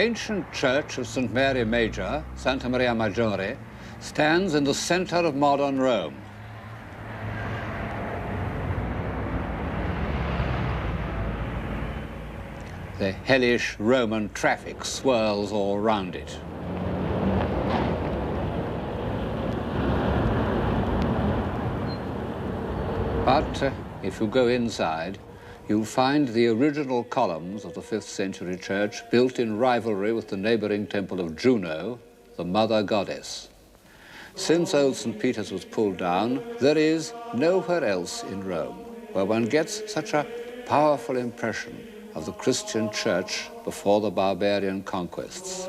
ancient church of St. Mary Major, Santa Maria Maggiore, stands in the center of modern Rome. The hellish Roman traffic swirls all round it. But if you go inside, you'll find the original columns of the 5th century church built in rivalry with the neighboring temple of Juno, the mother goddess. Since old St. Peter's was pulled down, there is nowhere else in Rome where one gets such a powerful impression of the Christian church before the barbarian conquests.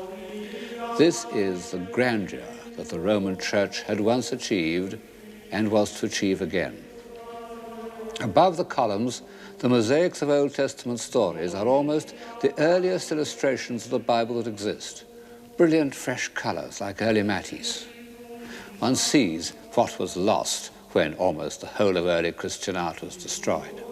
This is the grandeur that the Roman church had once achieved and was to achieve again. Above the columns, the mosaics of Old Testament stories are almost the earliest illustrations of the Bible that exist. Brilliant, fresh colors like early Matisse. One sees what was lost when almost the whole of early Christian art was destroyed.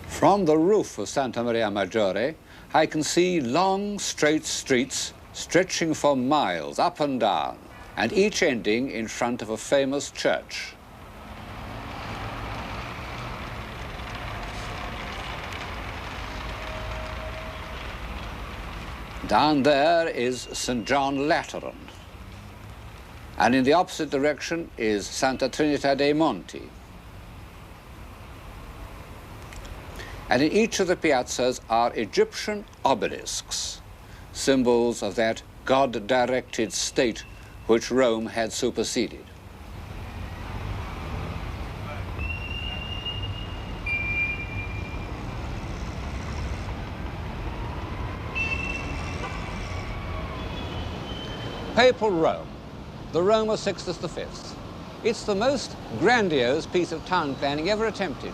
From the roof of Santa Maria Maggiore, I can see long, straight streets stretching for miles up and down, and each ending in front of a famous church. Down there is St. John Lateran, and in the opposite direction is Santa Trinita dei Monti. And in each of the piazzas are Egyptian obelisks, symbols of that God-directed state which Rome had superseded. Papal Rome, the Rome of Sixtus V. It's the most grandiose piece of town planning ever attempted,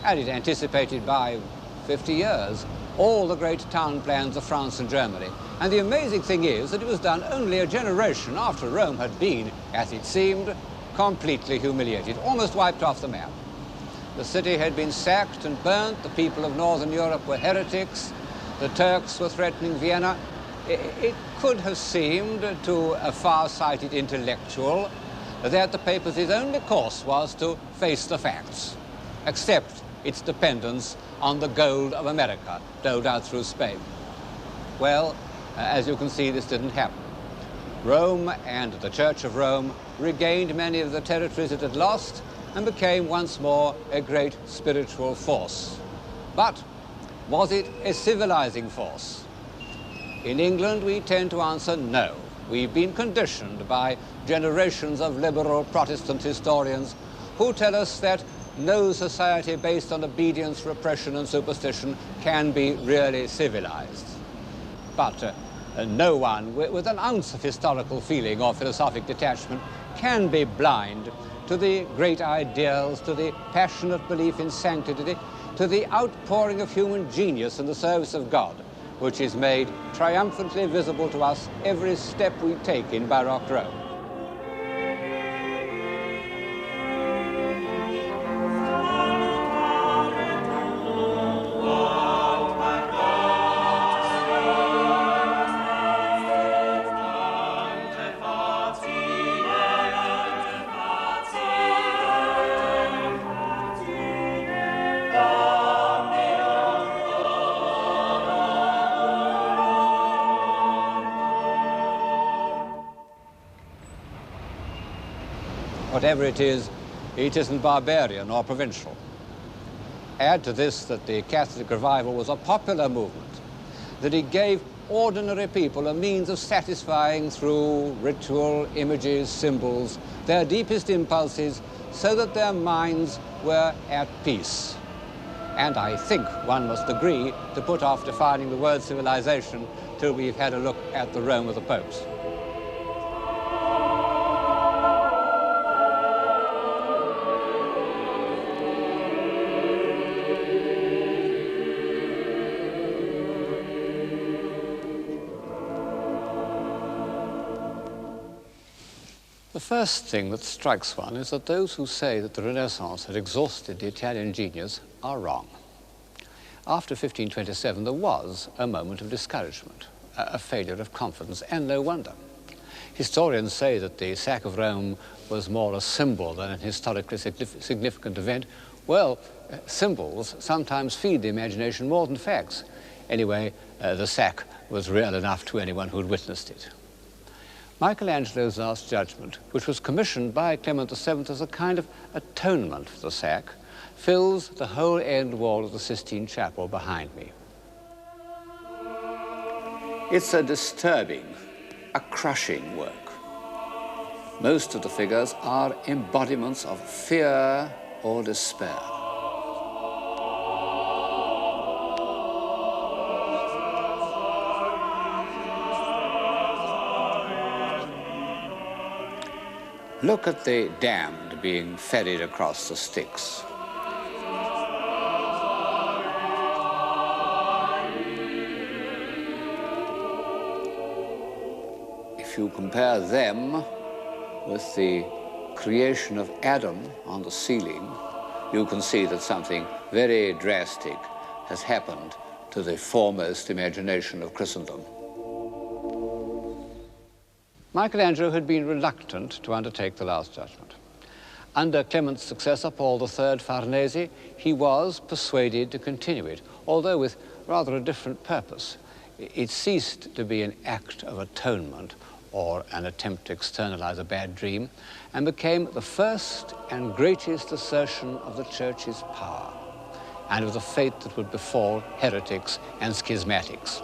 and it anticipated by 50 years all the great town plans of France and Germany. And the amazing thing is that it was done only a generation after Rome had been, as it seemed, completely humiliated, almost wiped off the map. The city had been sacked and burnt, the people of Northern Europe were heretics, the Turks were threatening Vienna. It could have seemed to a far-sighted intellectual that the papacy's only course was to face the facts, accept its dependence on the gold of America, doled out through Spain. Well, as you can see, this didn't happen. Rome and the Church of Rome regained many of the territories it had lost and became once more a great spiritual force. But was it a civilizing force? In England, we tend to answer no. We've been conditioned by generations of liberal Protestant historians who tell us that no society based on obedience, repression, and superstition can be really civilized. But no one with an ounce of historical feeling or philosophic detachment can be blind to the great ideals, to the passionate belief in sanctity, to the outpouring of human genius in the service of God, which is made triumphantly visible to us every step we take in Baroque Rome. Whatever it isn't barbarian or provincial. Add to this that the Catholic revival was a popular movement, that it gave ordinary people a means of satisfying through ritual, images, symbols, their deepest impulses, so that their minds were at peace. And I think one must agree to put off defining the word civilization till we've had a look at the Rome of the popes. The first thing that strikes one is that those who say that the Renaissance had exhausted the Italian genius are wrong. After 1527, there was a moment of discouragement, a failure of confidence, and no wonder. Historians say that the sack of Rome was more a symbol than an historically significant event. Well, symbols sometimes feed the imagination more than facts. Anyway, the sack was real enough to anyone who'd witnessed it. Michelangelo's Last Judgment, which was commissioned by Clement VII as a kind of atonement for the sack, fills the whole end wall of the Sistine Chapel behind me. It's a disturbing, a crushing work. Most of the figures are embodiments of fear or despair. Look at the damned being ferried across the Styx. If you compare them with the creation of Adam on the ceiling, you can see that something very drastic has happened to the foremost imagination of Christendom. Michelangelo had been reluctant to undertake the Last Judgment. Under Clement's successor, Paul III Farnese, he was persuaded to continue it, although with rather a different purpose. It ceased to be an act of atonement or an attempt to externalize a bad dream, and became the first and greatest assertion of the Church's power and of the fate that would befall heretics and schismatics.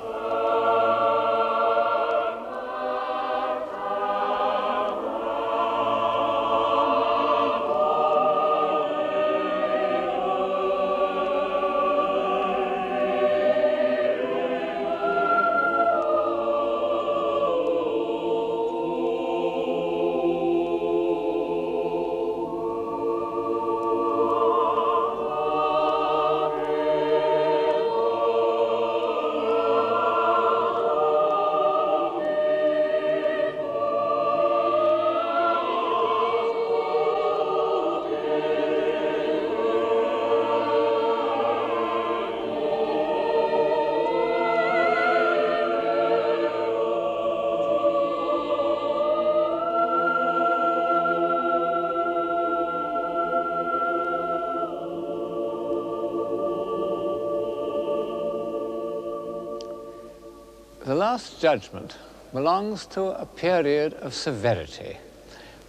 The Last Judgment belongs to a period of severity,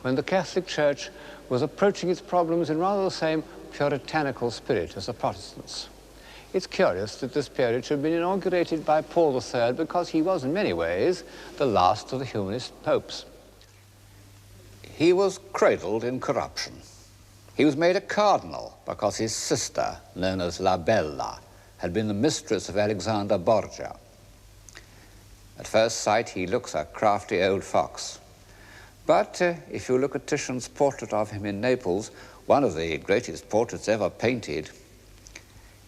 when the Catholic Church was approaching its problems in rather the same puritanical spirit as the Protestants. It's curious that this period should have been inaugurated by Paul III because he was in many ways the last of the humanist popes. He was cradled in corruption. He was made a cardinal because his sister, known as La Bella, had been the mistress of Alexander Borgia. At first sight, he looks a crafty old fox. But if you look at Titian's portrait of him in Naples, one of the greatest portraits ever painted,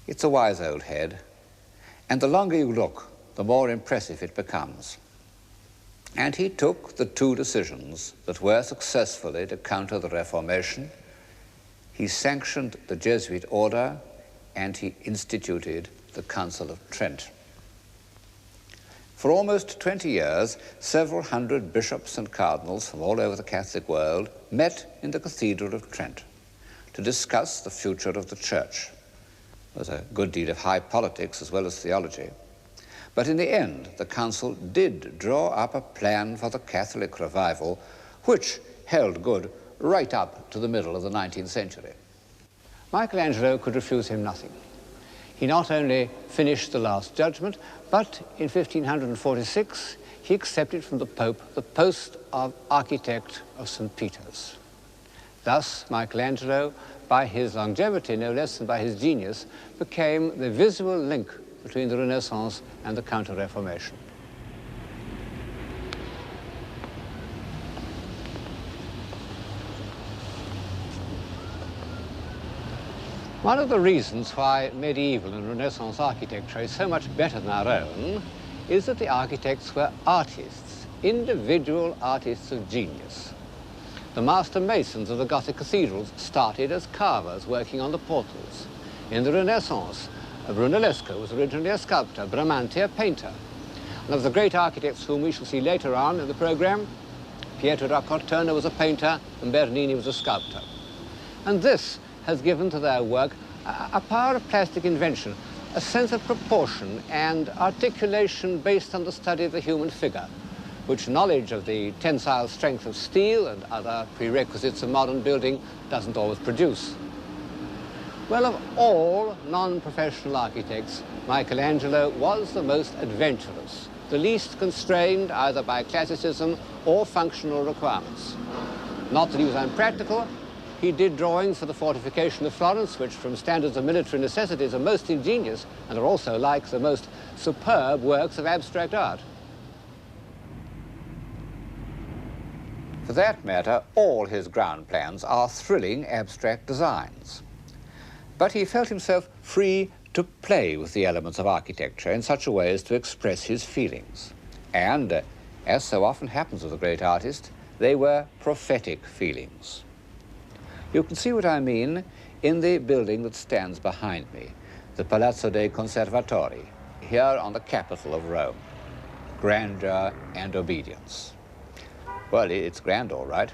it's a wise old head. And the longer you look, the more impressive it becomes. And he took the two decisions that were successfully to counter the Reformation. He sanctioned the Jesuit order, and he instituted the Council of Trent. For almost 20 years, several hundred bishops and cardinals from all over the Catholic world met in the Cathedral of Trent to discuss the future of the Church. There was a good deal of high politics as well as theology. But in the end, the Council did draw up a plan for the Catholic revival, which held good right up to the middle of the 19th century. Michelangelo could refuse him nothing. He not only finished the Last Judgment, but in 1546 he accepted from the Pope the post of architect of St. Peter's. Thus, Michelangelo, by his longevity, no less than by his genius, became the visual link between the Renaissance and the Counter-Reformation. One of the reasons why medieval and Renaissance architecture is so much better than our own is that the architects were artists, individual artists of genius. The master masons of the Gothic cathedrals started as carvers working on the portals. In the Renaissance, Brunellesco was originally a sculptor, Bramante a painter. And of the great architects whom we shall see later on in the program, Pietro da Cortona was a painter and Bernini was a sculptor. And this has given to their work a power of plastic invention, a sense of proportion and articulation based on the study of the human figure, which knowledge of the tensile strength of steel and other prerequisites of modern building doesn't always produce. Well, of all non-professional architects, Michelangelo was the most adventurous, the least constrained either by classicism or functional requirements. Not that he was unpractical. He did drawings for the fortification of Florence, which from standards of military necessities are most ingenious and are also like the most superb works of abstract art. For that matter, all his ground plans are thrilling abstract designs. But he felt himself free to play with the elements of architecture in such a way as to express his feelings. And, as so often happens with a great artist, they were prophetic feelings. You can see what I mean in the building that stands behind me, the Palazzo dei Conservatori, here on the capital of Rome. Grandeur and obedience. Well, it's grand, all right.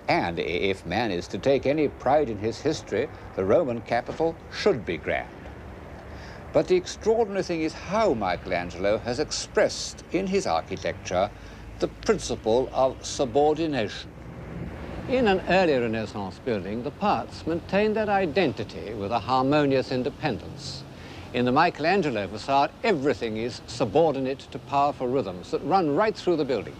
And if man is to take any pride in his history, the Roman capital should be grand. But the extraordinary thing is how Michelangelo has expressed in his architecture the principle of subordination. In an early Renaissance building, the parts maintain their identity with a harmonious independence. In the Michelangelo facade, everything is subordinate to powerful rhythms that run right through the building.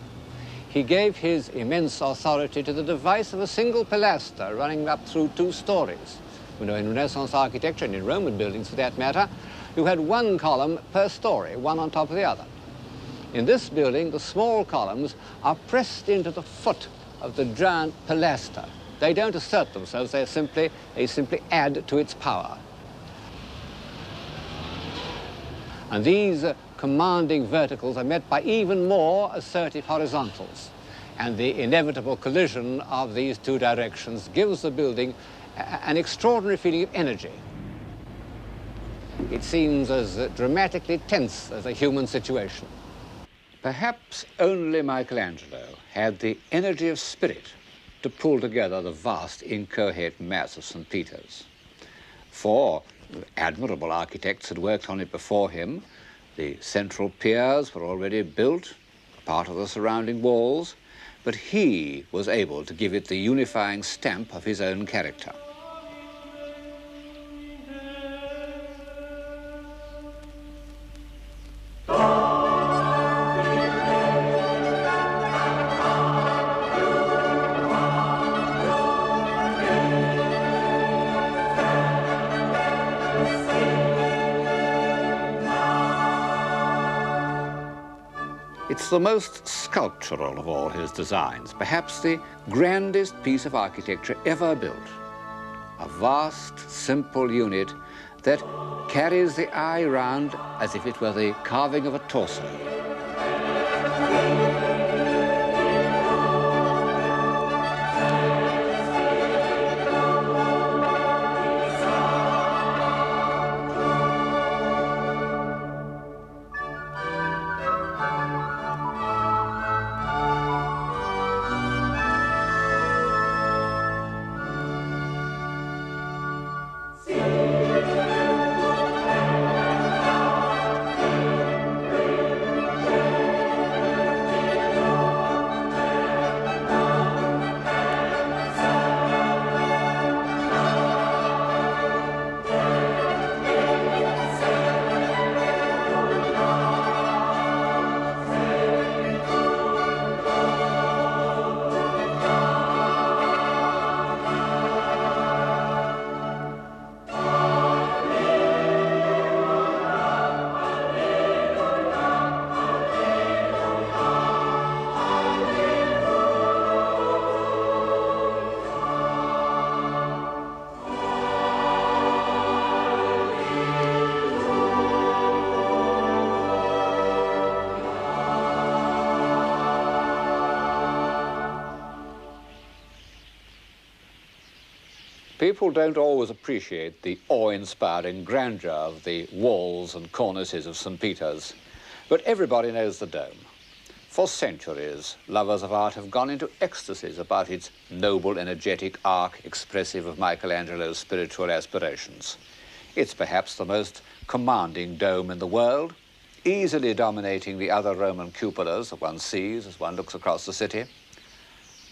He gave his immense authority to the device of a single pilaster running up through 2 stories. You know, in Renaissance architecture, and in Roman buildings for that matter, you had one column per story, one on top of the other. In this building, the small columns are pressed into the foot of the giant pilaster. They don't assert themselves, they simply add to its power. And these commanding verticals are met by even more assertive horizontals. And the inevitable collision of these 2 directions gives the building an extraordinary feeling of energy. It seems as dramatically tense as a human situation. Perhaps only Michelangelo had the energy of spirit to pull together the vast inchoate mass of St. Peter's. 4 admirable architects had worked on it before him. The central piers were already built, part of the surrounding walls, but he was able to give it the unifying stamp of his own character. It's the most sculptural of all his designs, perhaps the grandest piece of architecture ever built. A vast, simple unit that carries the eye round as if it were the carving of a torso. People don't always appreciate the awe-inspiring grandeur of the walls and cornices of St. Peter's, but everybody knows the dome. For centuries, lovers of art have gone into ecstasies about its noble, energetic arc expressive of Michelangelo's spiritual aspirations. It's perhaps the most commanding dome in the world, easily dominating the other Roman cupolas that one sees as one looks across the city.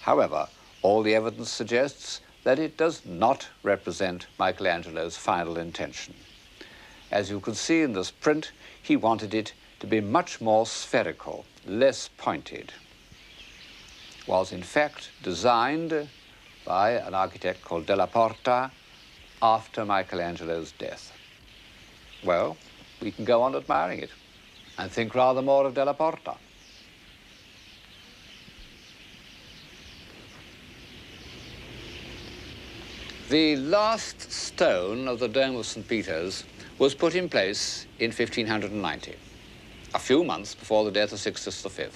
However, all the evidence suggests that it does not represent Michelangelo's final intention. As you can see in this print, he wanted it to be much more spherical, less pointed. It was in fact designed by an architect called Della Porta after Michelangelo's death. Well, we can go on admiring it and think rather more of Della Porta. The last stone of the Dome of St. Peter's was put in place in 1590, a few months before the death of Sixtus V.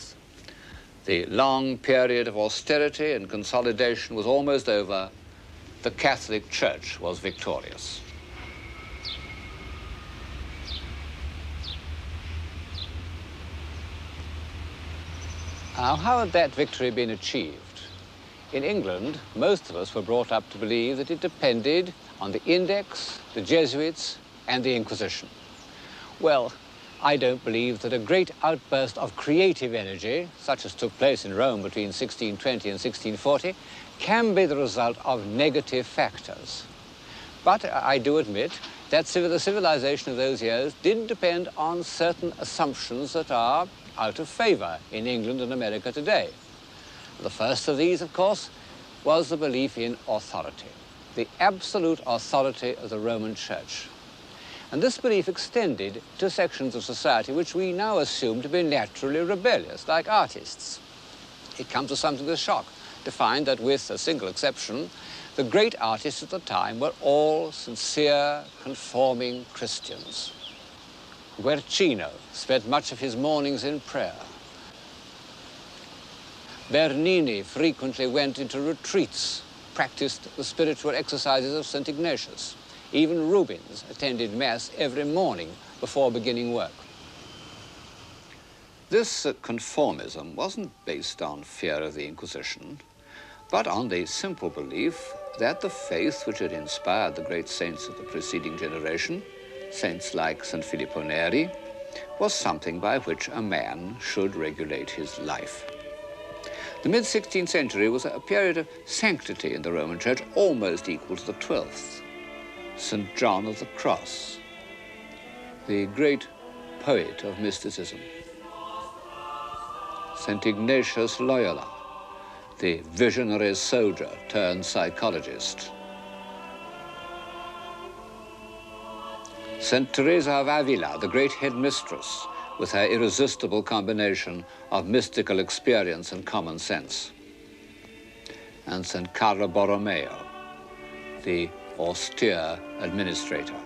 The long period of austerity and consolidation was almost over. The Catholic Church was victorious. Now, how had that victory been achieved? In England, most of us were brought up to believe that it depended on the Index, the Jesuits, and the Inquisition. Well, I don't believe that a great outburst of creative energy, such as took place in Rome between 1620 and 1640, can be the result of negative factors. But I do admit that the civilization of those years did depend on certain assumptions that are out of favor in England and America today. The first of these, of course, was the belief in authority, the absolute authority of the Roman Church. And this belief extended to sections of society which we now assume to be naturally rebellious, like artists. It comes as something of a shock to find that, with a single exception, the great artists at the time were all sincere, conforming Christians. Guercino spent much of his mornings in prayer. Bernini frequently went into retreats, practiced the spiritual exercises of St. Ignatius. Even Rubens attended Mass every morning before beginning work. This conformism wasn't based on fear of the Inquisition, but on the simple belief that the faith which had inspired the great saints of the preceding generation, saints like St. Filippo Neri, was something by which a man should regulate his life. The mid-16th century was a period of sanctity in the Roman Church almost equal to the 12th. St. John of the Cross, the great poet of mysticism. St. Ignatius Loyola, the visionary soldier turned psychologist. St. Teresa of Avila, the great headmistress, with her irresistible combination of mystical experience and common sense. And St. Carlo Borromeo, the austere administrator.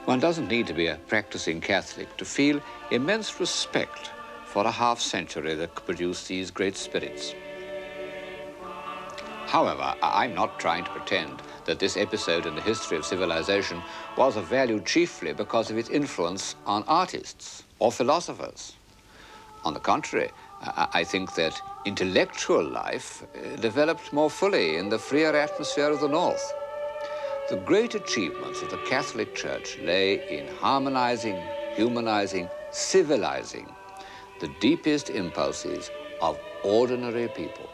One doesn't need to be a practicing Catholic to feel immense respect for a half-century that could produce these great spirits. However, I'm not trying to pretend that this episode in the history of civilization was of value chiefly because of its influence on artists or philosophers. On the contrary, I think that intellectual life developed more fully in the freer atmosphere of the North. The great achievements of the Catholic Church lay in harmonizing, humanizing, civilizing the deepest impulses of ordinary people.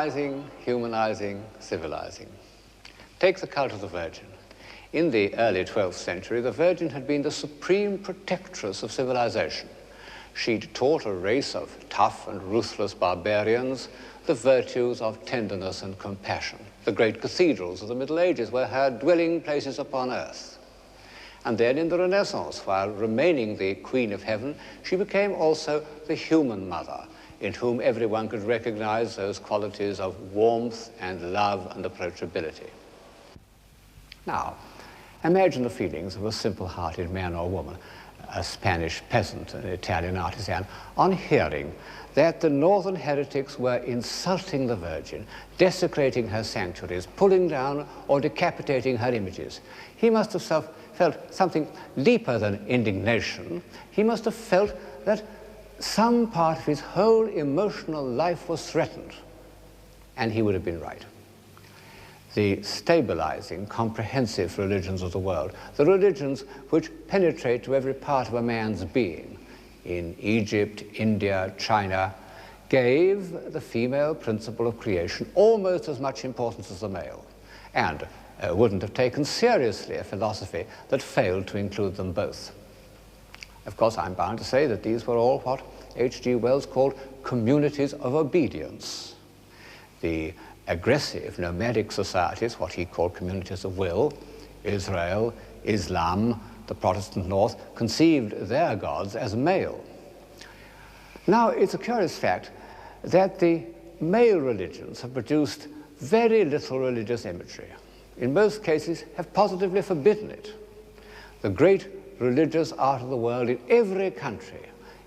humanizing, humanizing, civilizing. Take the cult of the Virgin. In the early 12th century, the Virgin had been the supreme protectress of civilization. She'd taught a race of tough and ruthless barbarians the virtues of tenderness and compassion. The great cathedrals of the Middle Ages were her dwelling places upon earth. And then in the Renaissance, while remaining the Queen of Heaven, she became also the human mother, in whom everyone could recognize those qualities of warmth and love and approachability. Now, imagine the feelings of a simple-hearted man or woman, a Spanish peasant, an Italian artisan, on hearing that the northern heretics were insulting the Virgin, desecrating her sanctuaries, pulling down or decapitating her images. He must have felt something deeper than indignation. He must have felt that some part of his whole emotional life was threatened, and he would have been right. The stabilizing, comprehensive religions of the world, the religions which penetrate to every part of a man's being, in Egypt, India, China, gave the female principle of creation almost as much importance as the male, and wouldn't have taken seriously a philosophy that failed to include them both. Of course, I'm bound to say that these were all what H.G. Wells called communities of obedience. The aggressive nomadic societies, what he called communities of will, Israel, Islam, the Protestant North, conceived their gods as male. Now, it's a curious fact that the male religions have produced very little religious imagery. In most cases, have positively forbidden it. The great religious art of the world in every country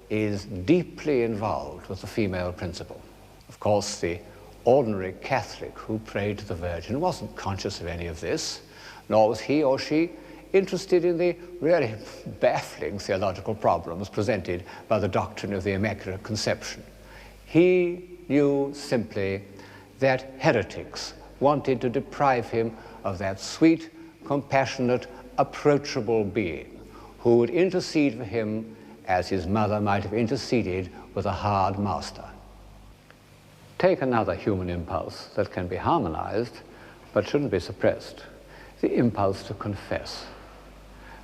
is deeply involved with the female principle. Of course, the ordinary Catholic who prayed to the Virgin wasn't conscious of any of this, nor was he or she interested in the really baffling theological problems presented by the doctrine of the Immaculate Conception. He knew simply that heretics wanted to deprive him of that sweet, compassionate, approachable being who would intercede for him as his mother might have interceded with a hard master. Take another human impulse that can be harmonized but shouldn't be suppressed, the impulse to confess.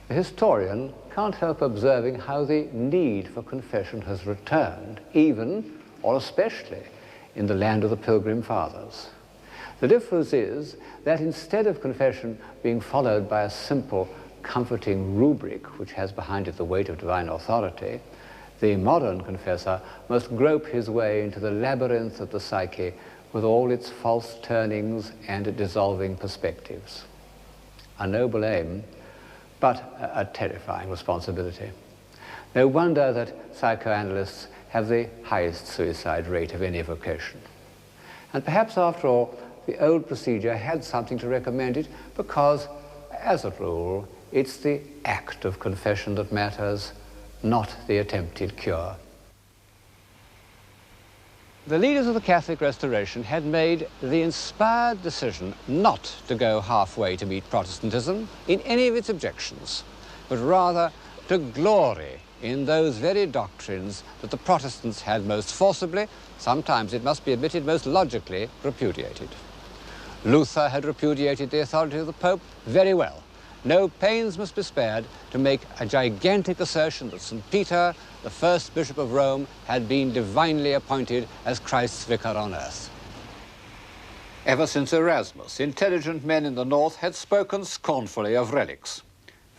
The historian can't help observing how the need for confession has returned, even, or especially, in the land of the Pilgrim Fathers. The difference is that instead of confession being followed by a simple, comforting rubric which has behind it the weight of divine authority, the modern confessor must grope his way into the labyrinth of the psyche with all its false turnings and dissolving perspectives. A noble aim, but a terrifying responsibility. No wonder that psychoanalysts have the highest suicide rate of any vocation. And perhaps, after all, the old procedure had something to recommend it because, as a rule, it's the act of confession that matters, not the attempted cure. The leaders of the Catholic Restoration had made the inspired decision not to go halfway to meet Protestantism in any of its objections, but rather to glory in those very doctrines that the Protestants had most forcibly, sometimes it must be admitted most logically, repudiated. Luther had repudiated the authority of the Pope very well. No pains must be spared to make a gigantic assertion that St. Peter, the first Bishop of Rome, had been divinely appointed as Christ's vicar on earth. Ever since Erasmus, intelligent men in the North had spoken scornfully of relics.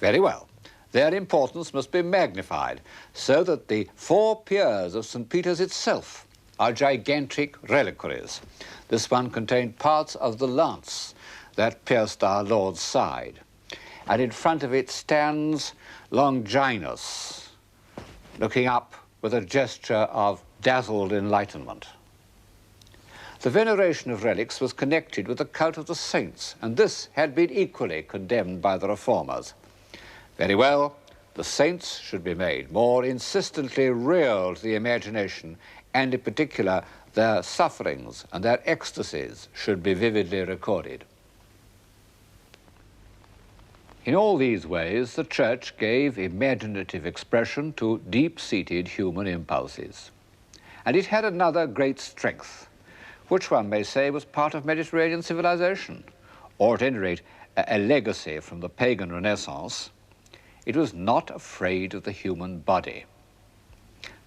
Very well. Their importance must be magnified so that the 4 piers of St. Peter's itself are gigantic reliquaries. This one contained parts of the lance that pierced our Lord's side. And in front of it stands Longinus, looking up with a gesture of dazzled enlightenment. The veneration of relics was connected with the cult of the saints, and this had been equally condemned by the reformers. Very well, the saints should be made more insistently real to the imagination, and in particular, their sufferings and their ecstasies should be vividly recorded. In all these ways, the Church gave imaginative expression to deep-seated human impulses. And it had another great strength. which one may say was part of Mediterranean civilization, or at any rate a legacy from the pagan Renaissance, it was not afraid of the human body.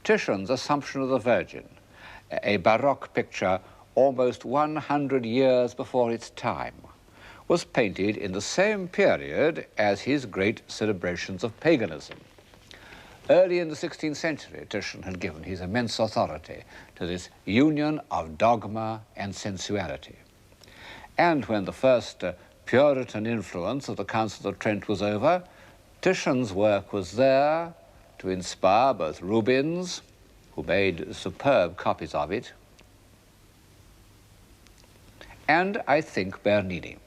Titian's Assumption of the Virgin, a Baroque picture almost 100 years before its time, was painted in the same period as his great celebrations of paganism. Early in the 16th century, Titian had given his immense authority to this union of dogma and sensuality. And when the first Puritan influence of the Council of Trent was over, Titian's work was there to inspire both Rubens, who made superb copies of it, and I think Bernini.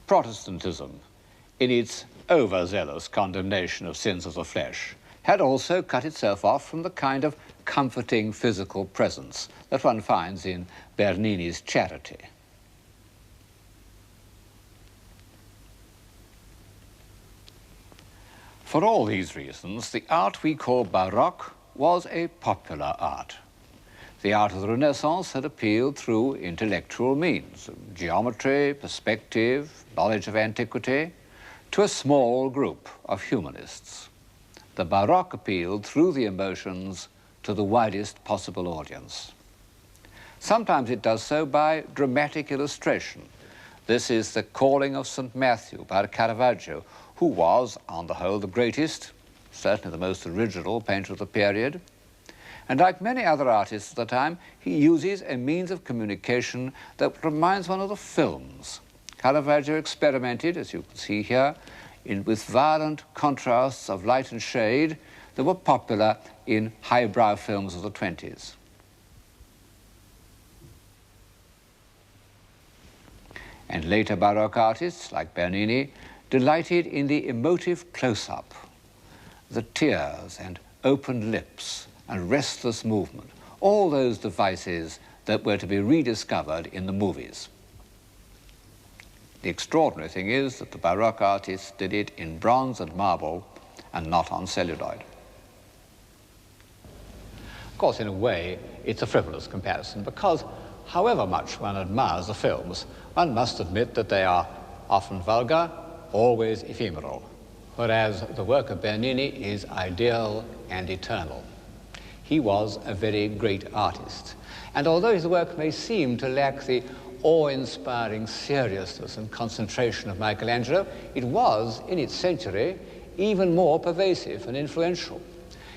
Protestantism, in its overzealous condemnation of sins of the flesh, had also cut itself off from the kind of comforting physical presence that one finds in Bernini's Charity. For all these reasons, the art we call Baroque was a popular art. The art of the Renaissance had appealed through intellectual means, geometry, perspective, knowledge of antiquity, to a small group of humanists. The Baroque appealed through the emotions to the widest possible audience. Sometimes it does so by dramatic illustration. This is the Calling of St. Matthew by Caravaggio, who was, on the whole, the greatest, certainly the most original painter of the period. And like many other artists of the time, he uses a means of communication that reminds one of the films. Caravaggio experimented, as you can see here, with violent contrasts of light and shade that were popular in highbrow films of the 20s. And later Baroque artists, like Bernini, delighted in the emotive close-up, the tears and open lips and restless movement, all those devices that were to be rediscovered in the movies. The extraordinary thing is that the Baroque artists did it in bronze and marble and not on celluloid. Of course, in a way, it's a frivolous comparison because however much one admires the films, one must admit that they are often vulgar, always ephemeral, whereas the work of Bernini is ideal and eternal. He was a very great artist, and although his work may seem to lack the awe-inspiring seriousness and concentration of Michelangelo, it was, in its century, even more pervasive and influential.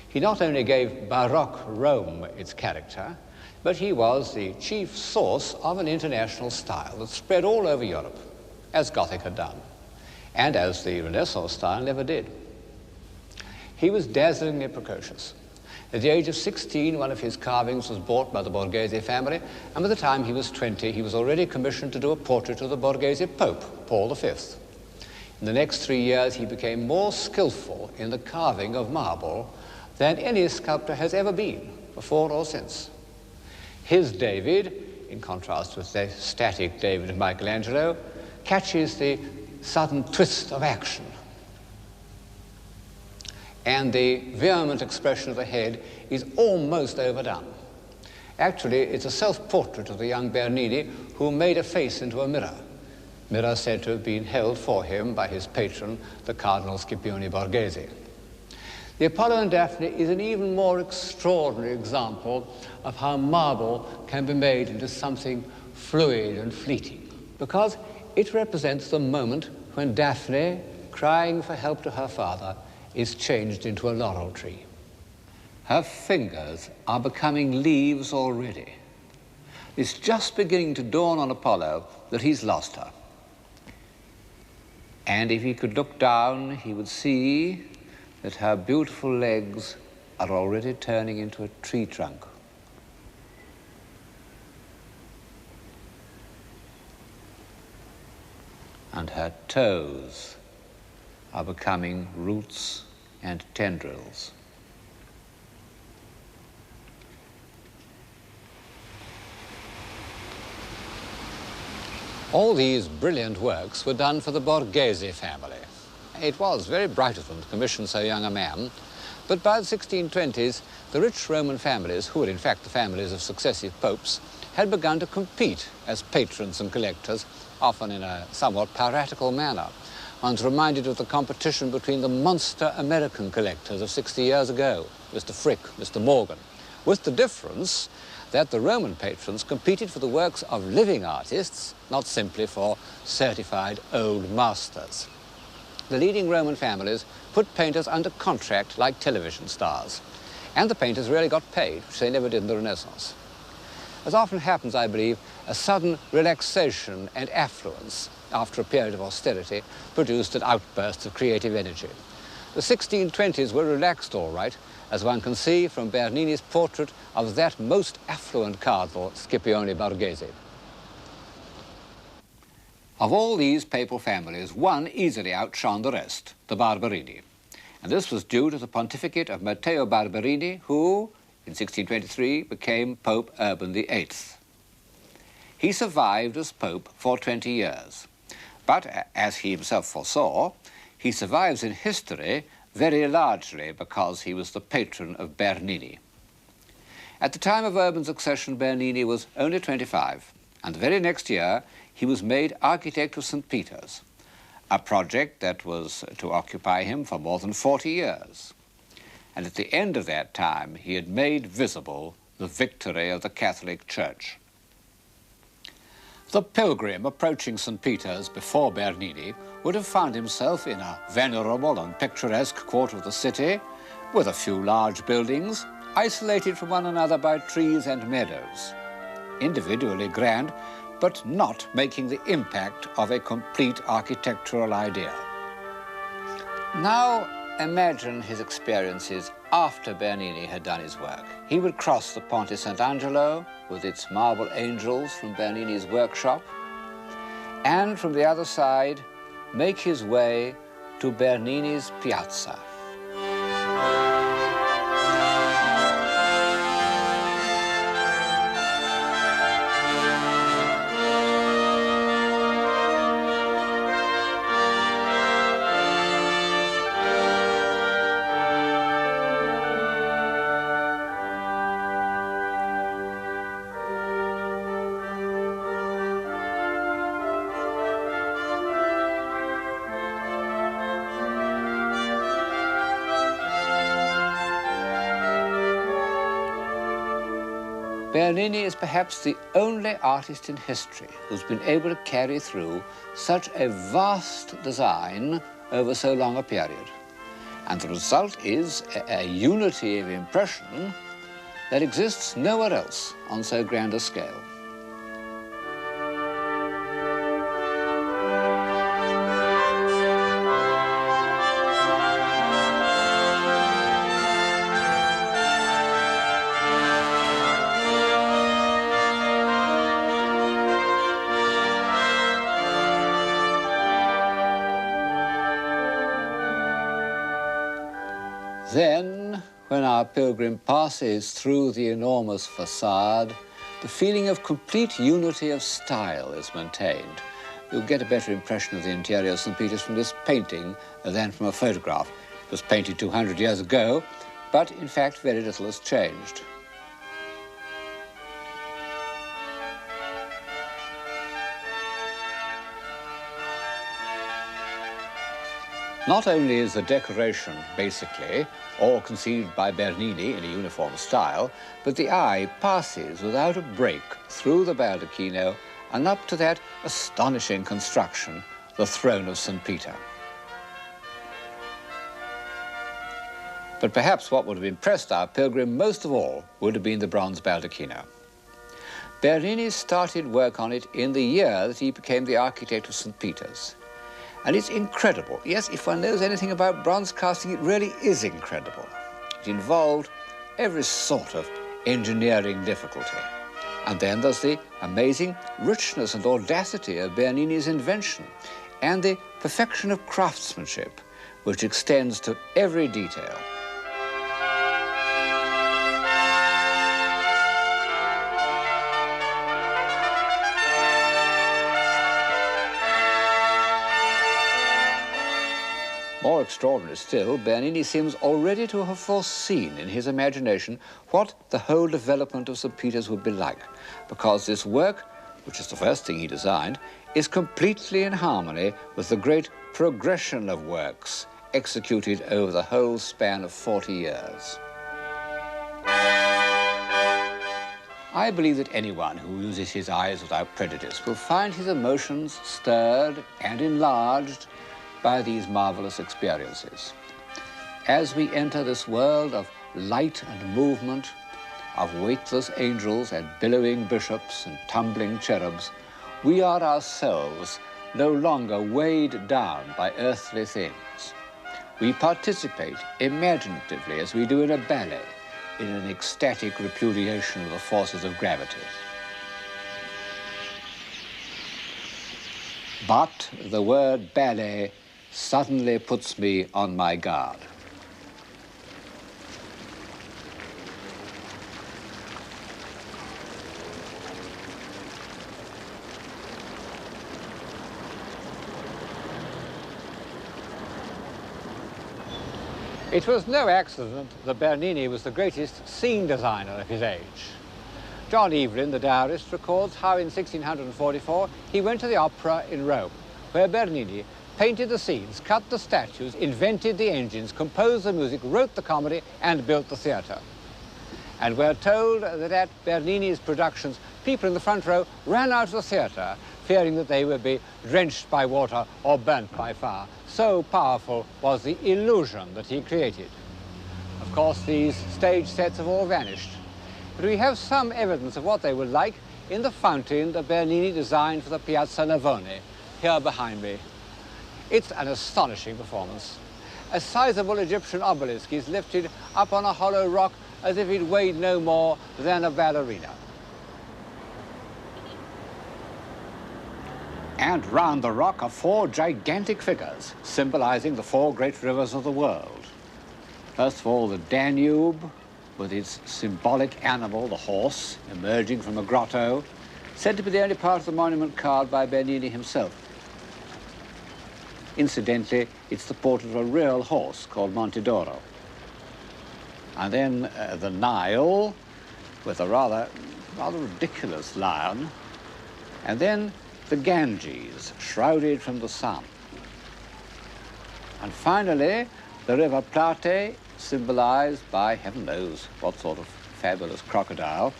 He not only gave Baroque Rome its character, but he was the chief source of an international style that spread all over Europe, as Gothic had done, and as the Renaissance style never did. He was dazzlingly precocious. At the age of 16, one of his carvings was bought by the Borghese family, and by the time he was 20, he was already commissioned to do a portrait of the Borghese Pope, Paul V. In the next 3 years, he became more skillful in the carving of marble than any sculptor has ever been, before or since. His David, in contrast with the static David of Michelangelo, catches the sudden twist of action, and the vehement expression of the head is almost overdone. Actually, it's a self-portrait of the young Bernini who made a face into a mirror said to have been held for him by his patron, the Cardinal Scipione Borghese. The Apollo and Daphne is an even more extraordinary example of how marble can be made into something fluid and fleeting, because it represents the moment when Daphne, crying for help to her father, is changed into a laurel tree. Her fingers are becoming leaves already. It's just beginning to dawn on Apollo that he's lost her. And if he could look down, he would see that her beautiful legs are already turning into a tree trunk. And her toes are becoming roots and tendrils. All these brilliant works were done for the Borghese family. It was very bright of them to commission so young a man, But by the 1620s, the rich Roman families, who were in fact the families of successive popes, had begun to compete as patrons and collectors, often in a somewhat piratical manner. One's reminded of the competition between the monster American collectors of 60 years ago, Mr. Frick, Mr. Morgan, with the difference that the Roman patrons competed for the works of living artists, not simply for certified old masters. The leading Roman families put painters under contract like television stars, and the painters really got paid, which they never did in the Renaissance. As often happens, I believe, a sudden relaxation and affluence after a period of austerity produced an outburst of creative energy. The 1620s were relaxed all right, as one can see from Bernini's portrait of that most affluent cardinal, Scipione Borghese. Of all these papal families, one easily outshone the rest, the Barberini. And this was due to the pontificate of Matteo Barberini, who, in 1623, became Pope Urban VIII. He survived as Pope for 20 years. But, as he himself foresaw, he survives in history very largely because he was the patron of Bernini. At the time of Urban's accession, Bernini was only 25, and the very next year he was made architect of St. Peter's, a project that was to occupy him for more than 40 years. And at the end of that time, he had made visible the victory of the Catholic Church. The pilgrim approaching St. Peter's before Bernini would have found himself in a venerable and picturesque quarter of the city, with a few large buildings, isolated from one another by trees and meadows, individually grand, but not making the impact of a complete architectural idea. Now imagine his experiences after Bernini had done his work. He would cross the Ponte Sant'Angelo with its marble angels from Bernini's workshop, and from the other side make his way to Bernini's piazza. Bernini is perhaps the only artist in history who's been able to carry through such a vast design over so long a period. And the result is a unity of impression that exists nowhere else on so grand a scale. Then, when our pilgrim passes through the enormous facade, the feeling of complete unity of style is maintained. You'll get a better impression of the interior of St. Peter's from this painting than from a photograph. It was painted 200 years ago, but in fact very little has changed. Not only is the decoration, basically, all conceived by Bernini in a uniform style, but the eye passes without a break through the baldacchino and up to that astonishing construction, the throne of St. Peter. But perhaps what would have impressed our pilgrim most of all would have been the bronze baldacchino. Bernini started work on it in the year that he became the architect of St. Peter's. And it's incredible. Yes, if one knows anything about bronze casting, it really is incredible. It involved every sort of engineering difficulty. And then there's the amazing richness and audacity of Bernini's invention and the perfection of craftsmanship, which extends to every detail. More extraordinary still, Bernini seems already to have foreseen in his imagination what the whole development of St. Peter's would be like, because this work, which is the first thing he designed, is completely in harmony with the great progression of works executed over the whole span of 40 years. I believe that anyone who uses his eyes without prejudice will find his emotions stirred and enlarged by these marvelous experiences. As we enter this world of light and movement, of weightless angels and billowing bishops and tumbling cherubs, we are ourselves no longer weighed down by earthly things. We participate imaginatively, as we do in a ballet, in an ecstatic repudiation of the forces of gravity. But the word ballet suddenly puts me on my guard. It was no accident that Bernini was the greatest scene designer of his age. John Evelyn, the diarist, records how in 1644 he went to the opera in Rome, where Bernini painted the scenes, cut the statues, invented the engines, composed the music, wrote the comedy, and built the theatre. And we're told that at Bernini's productions, people in the front row ran out of the theatre, fearing that they would be drenched by water or burnt by fire. So powerful was the illusion that he created. Of course, these stage sets have all vanished, but we have some evidence of what they were like in the fountain that Bernini designed for the Piazza Navone, here behind me. It's an astonishing performance. A sizable Egyptian obelisk is lifted up on a hollow rock as if it weighed no more than a ballerina. And round the rock are four gigantic figures, symbolizing the four great rivers of the world. First of all, the Danube, with its symbolic animal, the horse, emerging from a grotto, said to be the only part of the monument carved by Bernini himself. Incidentally, it's the portrait of a real horse called Monte d'Oro. And then the Nile, with a rather ridiculous lion. And then the Ganges, shrouded from the sun. And finally, the River Plate, symbolized by heaven knows what sort of fabulous crocodile.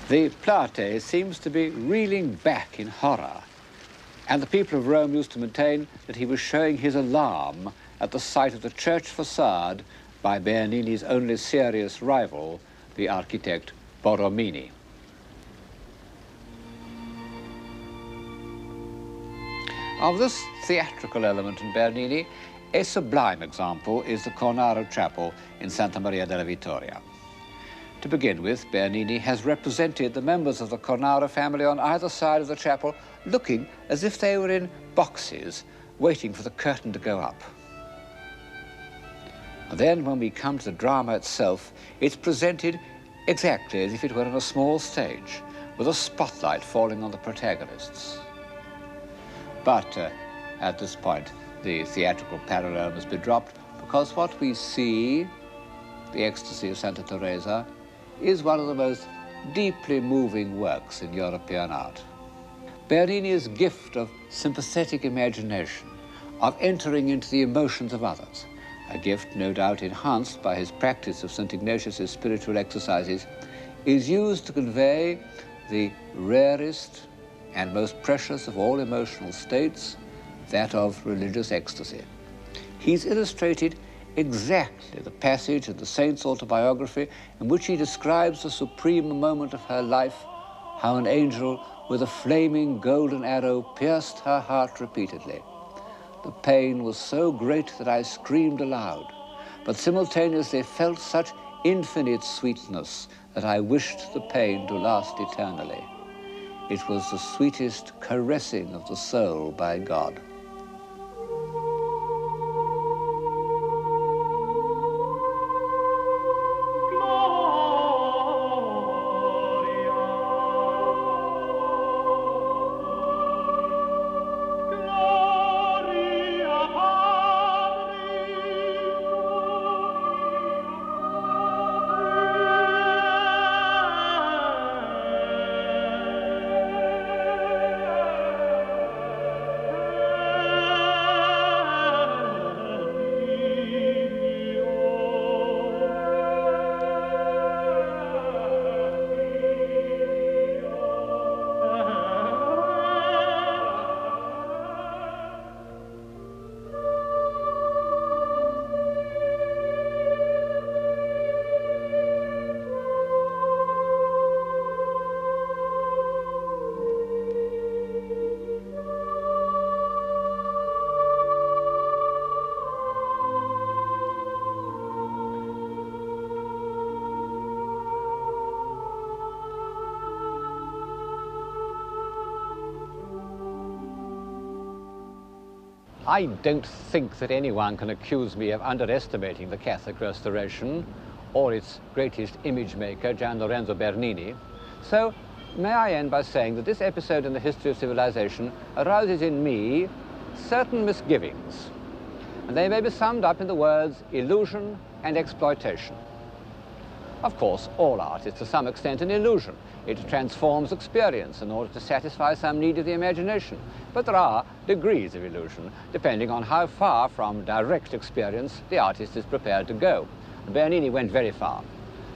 The Plate seems to be reeling back in horror, and the people of Rome used to maintain that he was showing his alarm at the sight of the church facade by Bernini's only serious rival, the architect Borromini. Of this theatrical element in Bernini, a sublime example is the Cornaro Chapel in Santa Maria della Vittoria. To begin with, Bernini has represented the members of the Cornaro family on either side of the chapel, looking as if they were in boxes, waiting for the curtain to go up. And then, when we come to the drama itself, it's presented exactly as if it were on a small stage, with a spotlight falling on the protagonists. But at this point, the theatrical parallel must be dropped, because what we see, the Ecstasy of Santa Teresa, is one of the most deeply moving works in European art. Bernini's gift of sympathetic imagination, of entering into the emotions of others, a gift no doubt enhanced by his practice of St. Ignatius's spiritual exercises, is used to convey the rarest and most precious of all emotional states, that of religious ecstasy. He's illustrated exactly the passage in the saint's autobiography in which he describes the supreme moment of her life, how an angel with a flaming golden arrow pierced her heart repeatedly. The pain was so great that I screamed aloud, but simultaneously felt such infinite sweetness that I wished the pain to last eternally. It was the sweetest caressing of the soul by God. I don't think that anyone can accuse me of underestimating the Catholic Restoration or its greatest image maker, Gian Lorenzo Bernini. So, may I end by saying that this episode in the history of civilization arouses in me certain misgivings, and they may be summed up in the words illusion and exploitation. Of course, all art is to some extent an illusion. It transforms experience in order to satisfy some need of the imagination. But there are degrees of illusion, depending on how far from direct experience the artist is prepared to go. Bernini went very far.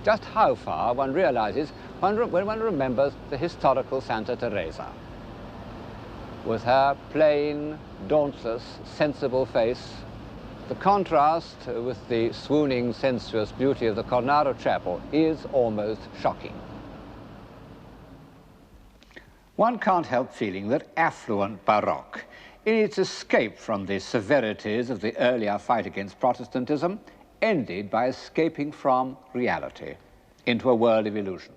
Just how far one realizes when one remembers the historical Santa Teresa. With her plain, dauntless, sensible face, the contrast with the swooning, sensuous beauty of the Cornaro Chapel is almost shocking. One can't help feeling that affluent Baroque, in its escape from the severities of the earlier fight against Protestantism, ended by escaping from reality into a world of illusion.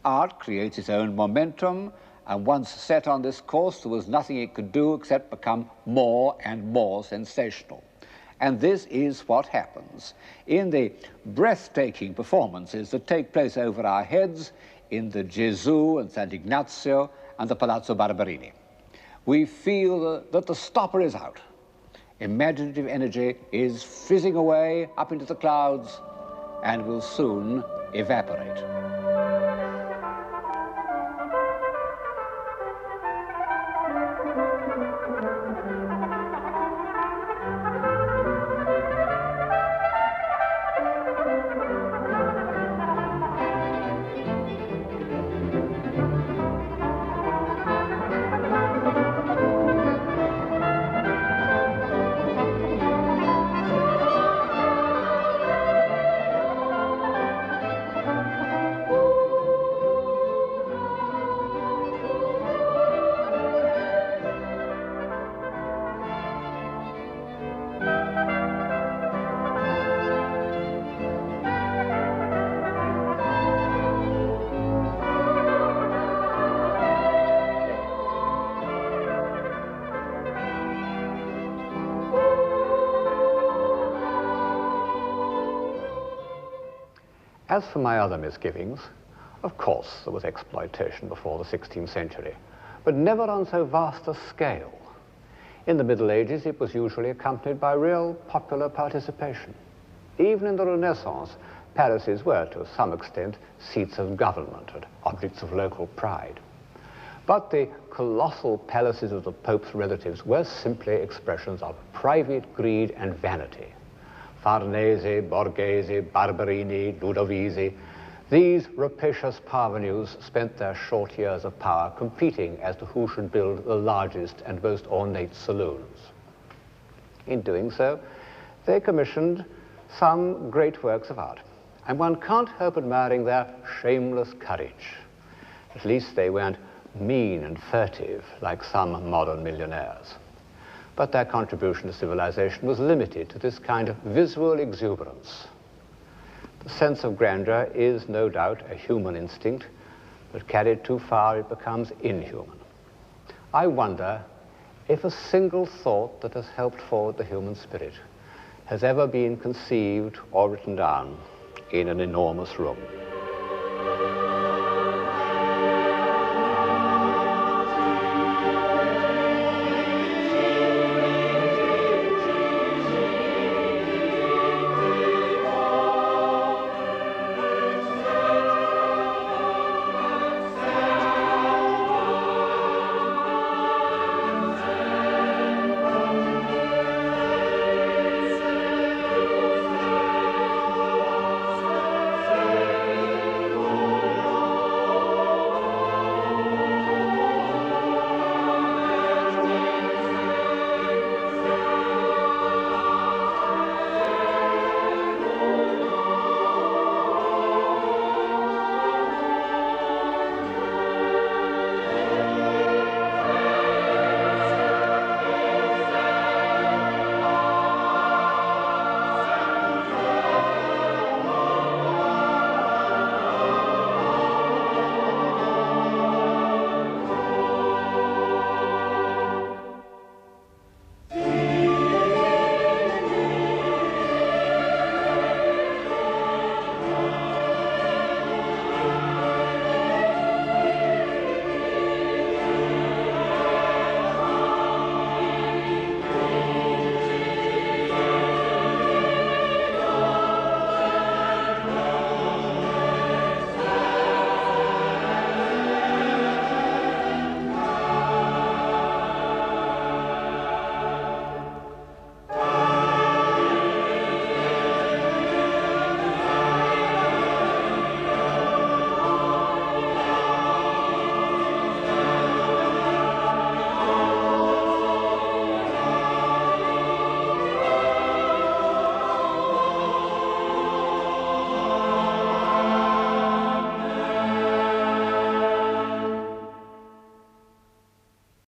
Art creates its own momentum, and once set on this course, there was nothing it could do except become more and more sensational. And this is what happens in the breathtaking performances that take place over our heads in the Gesù and Sant'Ignazio and the Palazzo Barberini. We feel that the stopper is out. Imaginative energy is fizzing away up into the clouds and will soon evaporate. As for my other misgivings, of course there was exploitation before the 16th century, but never on so vast a scale. In the Middle Ages, it was usually accompanied by real popular participation. Even in the Renaissance, palaces were, to some extent, seats of government and objects of local pride. But the colossal palaces of the Pope's relatives were simply expressions of private greed and vanity. Farnese, Borghese, Barberini, Ludovisi, these rapacious parvenus spent their short years of power competing as to who should build the largest and most ornate saloons. In doing so, they commissioned some great works of art, and one can't help admiring their shameless courage. At least they weren't mean and furtive like some modern millionaires. But their contribution to civilization was limited to this kind of visual exuberance. The sense of grandeur is no doubt a human instinct, but carried too far it becomes inhuman. I wonder if a single thought that has helped forward the human spirit has ever been conceived or written down in an enormous room.